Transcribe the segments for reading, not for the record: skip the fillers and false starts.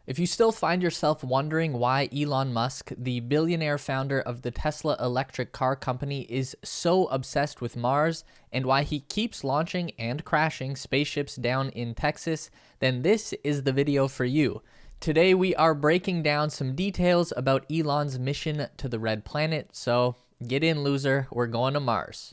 If you still find yourself wondering why Elon Musk, the billionaire founder of the Tesla electric car company, is so obsessed with Mars and why he keeps launching and crashing spaceships down in Texas, then this is the video for you. Today we are breaking down some details about Elon's mission to the Red Planet, so get in, loser, we're going to Mars.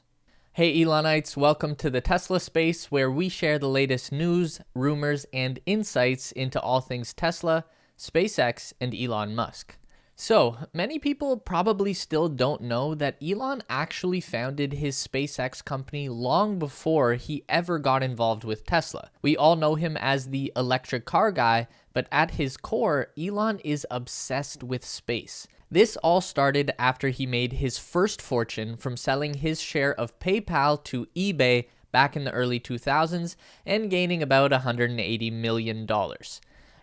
Hey Elonites, welcome to the Tesla Space, where we share the latest news, rumors, and insights into all things Tesla, SpaceX, and Elon Musk. So, many people probably still don't know that Elon actually founded his SpaceX company long before he ever got involved with Tesla. We all know him as the electric car guy, but at his core, Elon is obsessed with space. This all started after he made his first fortune from selling his share of PayPal to eBay back in the early 2000s and gaining about $180 million.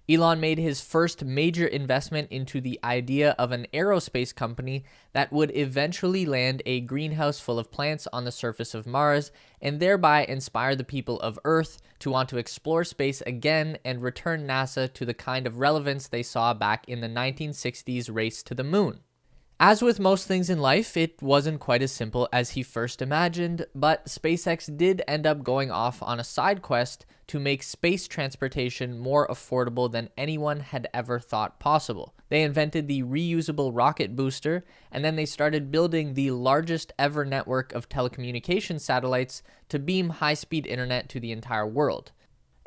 Elon made his first major investment into the idea of an aerospace company that would eventually land a greenhouse full of plants on the surface of Mars and thereby inspire the people of Earth to want to explore space again and return NASA to the kind of relevance they saw back in the 1960s race to the moon. As with most things in life, it wasn't quite as simple as he first imagined, but SpaceX did end up going off on a side quest to make space transportation more affordable than anyone had ever thought possible. They invented the reusable rocket booster, and then they started building the largest ever network of telecommunication satellites to beam high-speed internet to the entire world.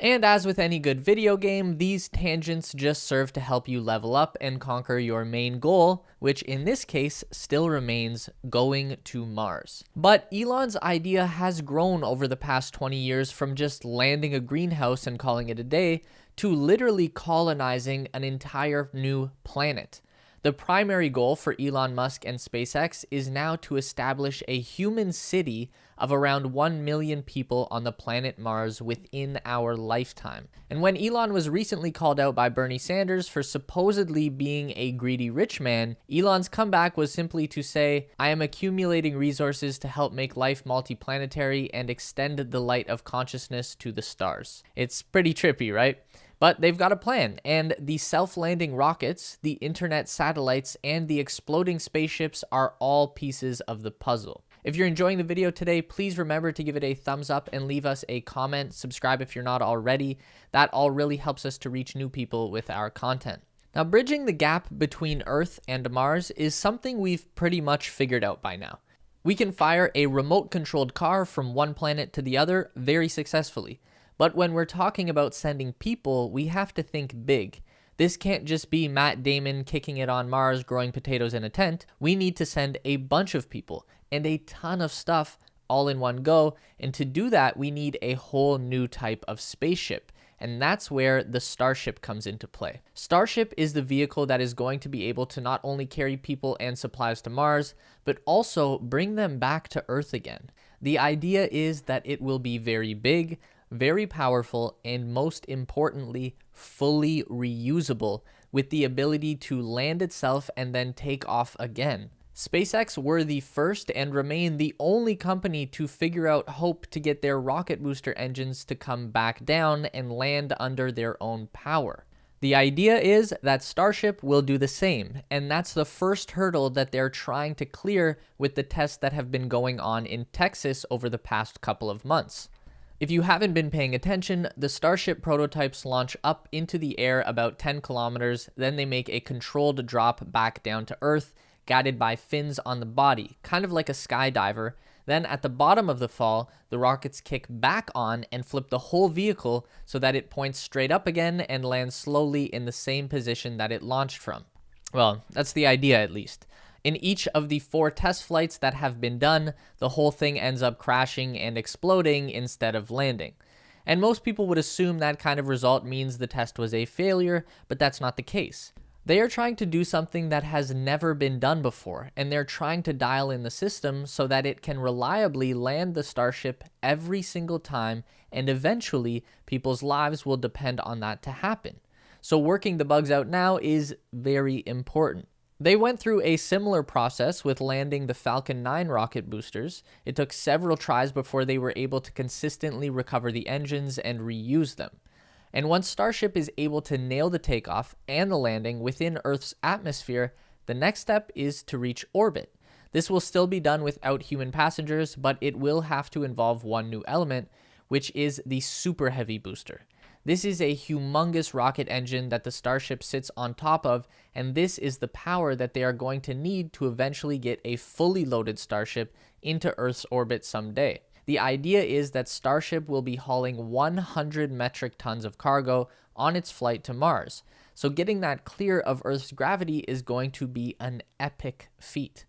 And as with any good video game, these tangents just serve to help you level up and conquer your main goal, which in this case still remains going to Mars. But Elon's idea has grown over the past 20 years from just landing a greenhouse and calling it a day to literally colonizing an entire new planet. The primary goal for Elon Musk and SpaceX is now to establish a human city of around 1 million people on the planet Mars within our lifetime. And when Elon was recently called out by Bernie Sanders for supposedly being a greedy rich man, Elon's comeback was simply to say, "I am accumulating resources to help make life multiplanetary and extend the light of consciousness to the stars." It's pretty trippy, right? But they've got a plan, and the self-landing rockets, the internet satellites, and the exploding spaceships are all pieces of the puzzle. If you're enjoying the video today, please remember to give it a thumbs up and leave us a comment. Subscribe if you're not already. That all really helps us to reach new people with our content. Now, bridging the gap between Earth and Mars is something we've pretty much figured out by now. We can fire a remote-controlled car from one planet to the other very successfully. But when we're talking about sending people, we have to think big. This can't just be Matt Damon kicking it on Mars, growing potatoes in a tent. We need to send a bunch of people and a ton of stuff all in one go. And to do that, we need a whole new type of spaceship. And that's where the Starship comes into play. Starship is the vehicle that is going to be able to not only carry people and supplies to Mars, but also bring them back to Earth again. The idea is that it will be very big, very powerful, and most importantly, fully reusable, with the ability to land itself and then take off again. SpaceX were the first and remain the only company to figure out hope to get their rocket booster engines to come back down and land under their own power. The idea is that Starship will do the same, and that's the first hurdle that they're trying to clear with the tests that have been going on in Texas over the past couple of months. If you haven't been paying attention, the Starship prototypes launch up into the air about 10 kilometers, then they make a controlled drop back down to Earth, guided by fins on the body, kind of like a skydiver. Then at the bottom of the fall, the rockets kick back on and flip the whole vehicle so that it points straight up again and lands slowly in the same position that it launched from. Well, that's the idea at least. In each of the 4 test flights that have been done, the whole thing ends up crashing and exploding instead of landing. And most people would assume that kind of result means the test was a failure, but that's not the case. They are trying to do something that has never been done before, and they're trying to dial in the system so that it can reliably land the Starship every single time, and eventually people's lives will depend on that to happen. So working the bugs out now is very important. They went through a similar process with landing the Falcon 9 rocket boosters. It took several tries before they were able to consistently recover the engines and reuse them. And once Starship is able to nail the takeoff and the landing within Earth's atmosphere, the next step is to reach orbit. This will still be done without human passengers, but it will have to involve one new element, which is the Super Heavy booster. This is a humongous rocket engine that the Starship sits on top of, and this is the power that they are going to need to eventually get a fully loaded Starship into Earth's orbit someday. The idea is that Starship will be hauling 100 metric tons of cargo on its flight to Mars. So getting that clear of Earth's gravity is going to be an epic feat.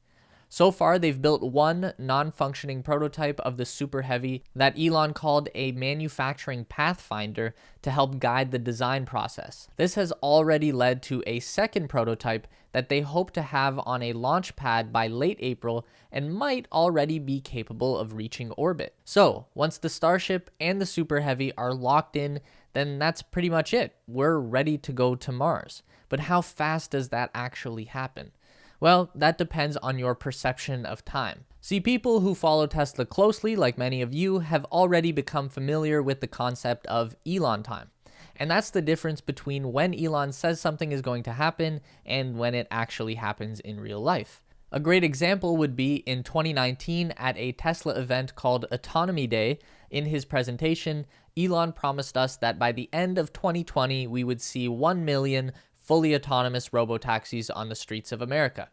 So far, they've built one non-functioning prototype of the Super Heavy that Elon called a manufacturing pathfinder to help guide the design process. This has already led to a second prototype that they hope to have on a launch pad by late April and might already be capable of reaching orbit. So, once the Starship and the Super Heavy are locked in, then that's pretty much it. We're ready to go to Mars. But how fast does that actually happen? Well, that depends on your perception of time. See, people who follow Tesla closely, like many of you, have already become familiar with the concept of Elon time. And that's the difference between when Elon says something is going to happen and when it actually happens in real life. A great example would be in 2019 at a Tesla event called Autonomy Day. In his presentation, Elon promised us that by the end of 2020, we would see 1 million fully autonomous robotaxis on the streets of America.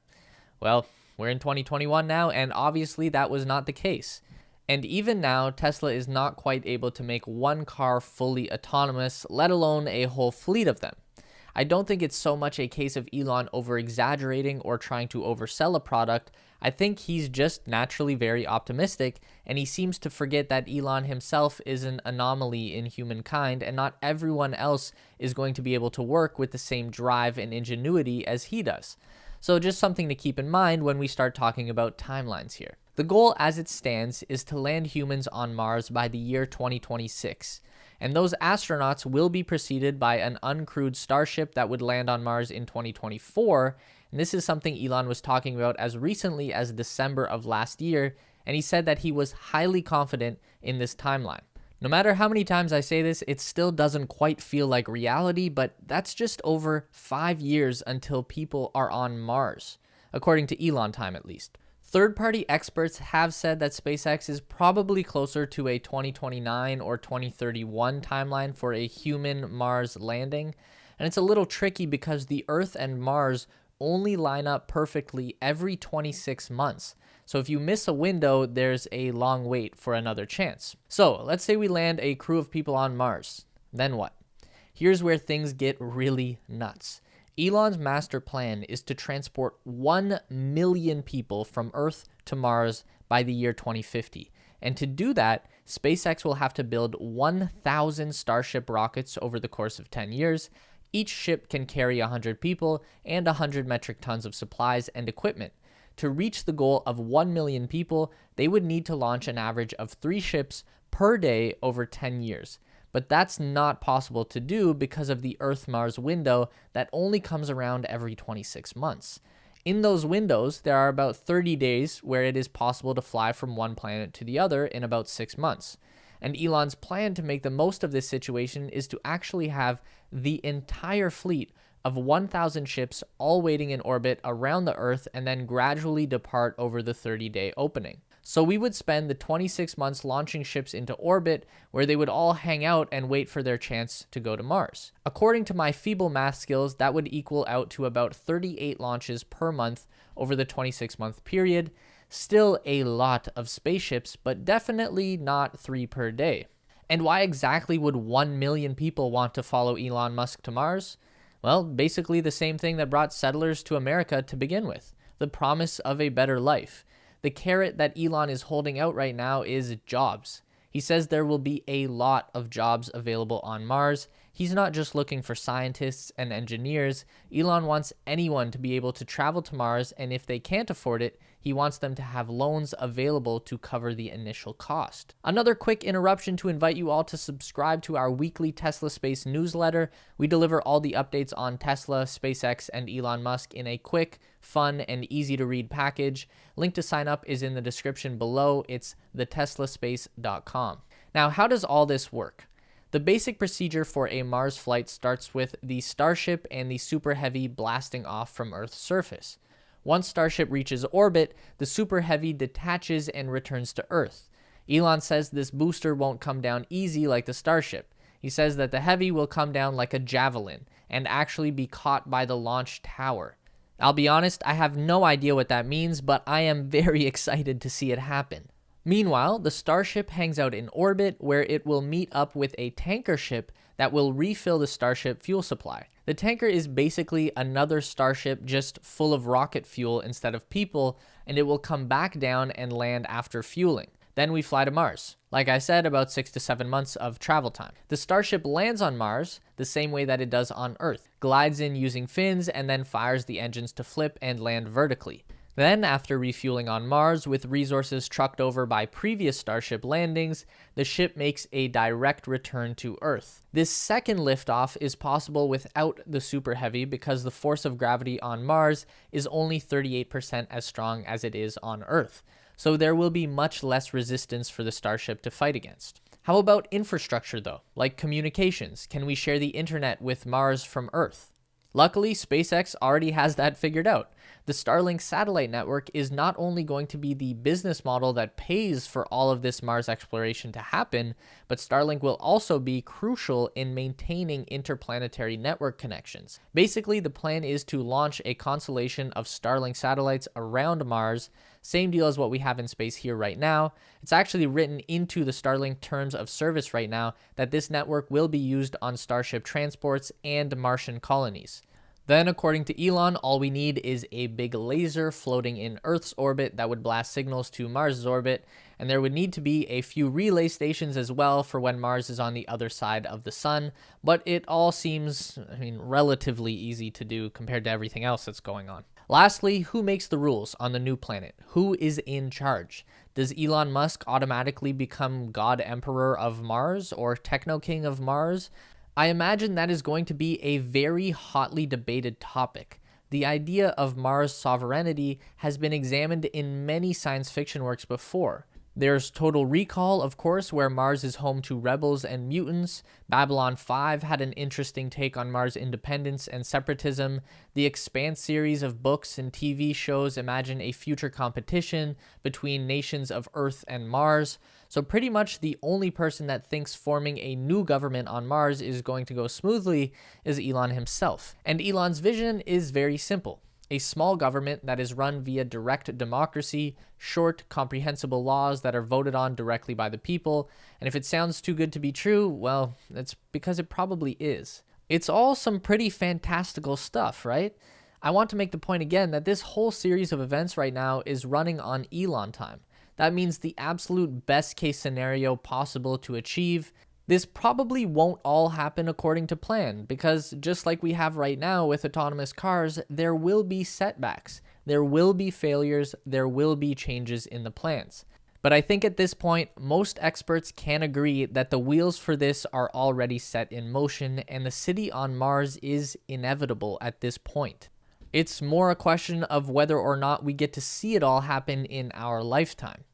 Well, we're in 2021 now, and obviously that was not the case. And even now, Tesla is not quite able to make one car fully autonomous, let alone a whole fleet of them. I don't think it's so much a case of Elon over-exaggerating or trying to oversell a product. I think he's just naturally very optimistic, and he seems to forget that Elon himself is an anomaly in humankind, and not everyone else is going to be able to work with the same drive and ingenuity as he does. So just something to keep in mind when we start talking about timelines here. The goal as it stands is to land humans on Mars by the year 2026. And those astronauts will be preceded by an uncrewed Starship that would land on Mars in 2024. And this is something Elon was talking about as recently as December of last year, and he said that he was highly confident in this timeline. No matter how many times I say this, it still doesn't quite feel like reality, but that's just over 5 years until people are on Mars, according to Elon time at least. Third-party experts have said that SpaceX is probably closer to a 2029 or 2031 timeline for a human Mars landing, and it's a little tricky because the Earth and Mars only line up perfectly every 26 months. So if you miss a window, there's a long wait for another chance. So let's say we land a crew of people on Mars. Then what? Here's where things get really nuts. Elon's master plan is to transport 1 million people from Earth to Mars by the year 2050. And to do that, SpaceX will have to build 1,000 Starship rockets over the course of 10 years. Each ship can carry 100 people and 100 metric tons of supplies and equipment. To reach the goal of 1 million people, they would need to launch an average of 3 ships per day over 10 years. But that's not possible to do because of the Earth-Mars window that only comes around every 26 months. In those windows, there are about 30 days where it is possible to fly from one planet to the other in about 6 months. And Elon's plan to make the most of this situation is to actually have the entire fleet of 1,000 ships all waiting in orbit around the Earth and then gradually depart over the 30-day opening. So we would spend the 26 months launching ships into orbit where they would all hang out and wait for their chance to go to Mars. According to my feeble math skills, that would equal out to about 38 launches per month over the 26-month period. Still a lot of spaceships, but definitely not 3 per day. And why exactly would 1 million people want to follow Elon Musk to Mars? Well, basically the same thing that brought settlers to America to begin with, the promise of a better life. The carrot that Elon is holding out right now is jobs. He says there will be a lot of jobs available on Mars. He's not just looking for scientists and engineers. Elon wants anyone to be able to travel to Mars, and if they can't afford it, he wants them to have loans available to cover the initial cost. Another quick interruption to invite you all to subscribe to our weekly Tesla Space newsletter. We deliver all the updates on Tesla, SpaceX, and Elon Musk in a quick, fun, and easy-to-read package. Link to sign up is in the description below. It's theteslaspace.com. Now, how does all this work? The basic procedure for a Mars flight starts with the Starship and the Super Heavy blasting off from Earth's surface. Once Starship reaches orbit, the Super Heavy detaches and returns to Earth. Elon says this booster won't come down easy like the Starship. He says that the Heavy will come down like a javelin and actually be caught by the launch tower. I'll be honest, I have no idea what that means, but I am very excited to see it happen. Meanwhile, the Starship hangs out in orbit where it will meet up with a tanker ship that will refill the Starship fuel supply. The tanker is basically another Starship just full of rocket fuel instead of people, and it will come back down and land after fueling. Then we fly to Mars. Like I said, about 6 to 7 months of travel time. The Starship lands on Mars the same way that it does on Earth, glides in using fins, and then fires the engines to flip and land vertically. Then, after refueling on Mars with resources trucked over by previous Starship landings, the ship makes a direct return to Earth. This second liftoff is possible without the Super Heavy because the force of gravity on Mars is only 38% as strong as it is on Earth. So there will be much less resistance for the Starship to fight against. How about infrastructure though, like communications? Can we share the internet with Mars from Earth? Luckily, SpaceX already has that figured out. The Starlink satellite network is not only going to be the business model that pays for all of this Mars exploration to happen, but Starlink will also be crucial in maintaining interplanetary network connections. Basically, the plan is to launch a constellation of Starlink satellites around Mars, same deal as what we have in space here right now. It's actually written into the Starlink terms of service right now that this network will be used on Starship transports and Martian colonies. Then, according to Elon, all we need is a big laser floating in Earth's orbit that would blast signals to Mars' orbit, and there would need to be a few relay stations as well for when Mars is on the other side of the sun, but it all seems, relatively easy to do compared to everything else that's going on. Lastly, who makes the rules on the new planet? Who is in charge? Does Elon Musk automatically become God Emperor of Mars or Techno King of Mars? I imagine that is going to be a very hotly debated topic. The idea of Mars sovereignty has been examined in many science fiction works before. There's Total Recall, of course, where Mars is home to rebels and mutants. Babylon 5 had an interesting take on Mars independence and separatism. The Expanse series of books and TV shows imagine a future competition between nations of Earth and Mars. So pretty much the only person that thinks forming a new government on Mars is going to go smoothly is Elon himself. And Elon's vision is very simple. A small government that is run via direct democracy, short, comprehensible laws that are voted on directly by the people, and if it sounds too good to be true, well, it's because it probably is. It's all some pretty fantastical stuff, right? I want to make the point again that this whole series of events right now is running on Elon time. That means the absolute best case scenario possible to achieve. This probably won't all happen according to plan, because just like we have right now with autonomous cars, there will be setbacks, there will be failures, there will be changes in the plans. But I think at this point, most experts can agree that the wheels for this are already set in motion, and the city on Mars is inevitable at this point. It's more a question of whether or not we get to see it all happen in our lifetime.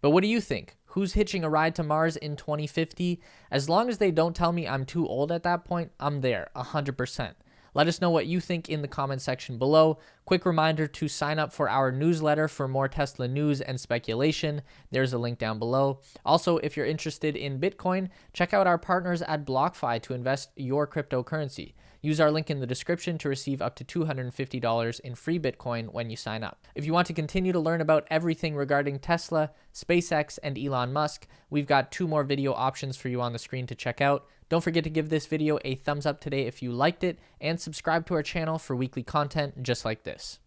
But what do you think? Who's hitching a ride to Mars in 2050? As long as they don't tell me I'm too old at that point, I'm there, 100%. Let us know what you think in the comment section below. Quick reminder to sign up for our newsletter for more Tesla news and speculation. There's a link down below. Also, if you're interested in Bitcoin, check out our partners at BlockFi to invest your cryptocurrency. Use our link in the description to receive up to $250 in free Bitcoin when you sign up. If you want to continue to learn about everything regarding Tesla, SpaceX, and Elon Musk, we've got 2 more video options for you on the screen to check out. Don't forget to give this video a thumbs up today if you liked it, and subscribe to our channel for weekly content just like this.